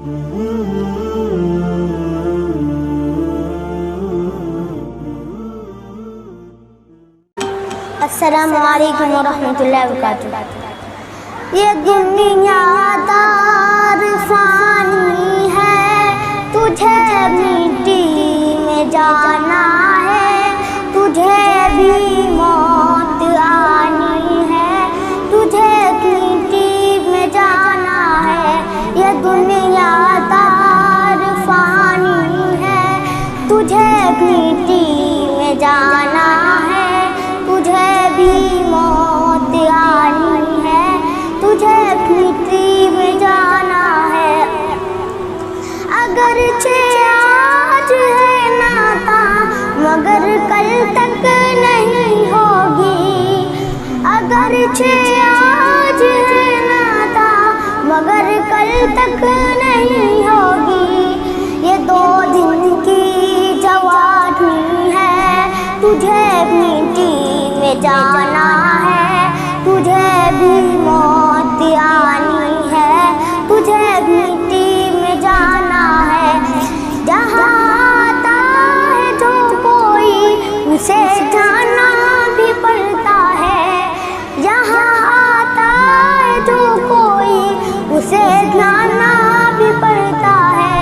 अस्सलामु अलैकुम वरहमतुल्लाहि वबरकातुहू। ये दुनिया दार फानी है, तुझे मिट्टी में जाना है, तुझे भी मौत आनी है, तुझे मिट्टी में जाना है। ये दुनिया दार फानी है, तुझे मिट्टी में जाना है, तुझे भी मौत आनी है, तुझे मिट्टी में जाना है। अगरचे आज है नाता मगर कल तक नहीं होगी, अगरचे आज है नाता मगर कल तक नहीं होगी। ये 2 दिन की जवानी है, तुझे मिट्टी में जाना है, तुझे भी मौत आनी है, तुझे मिट्टी में जाना है। जहाँ आता है जो कोई उसे जाना भी पड़ता है, जहाँ आता है जो कोई उसे जाना भी पड़ता है।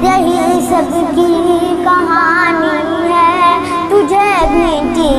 यही सबकी कहानी है, तुझे मिट्टी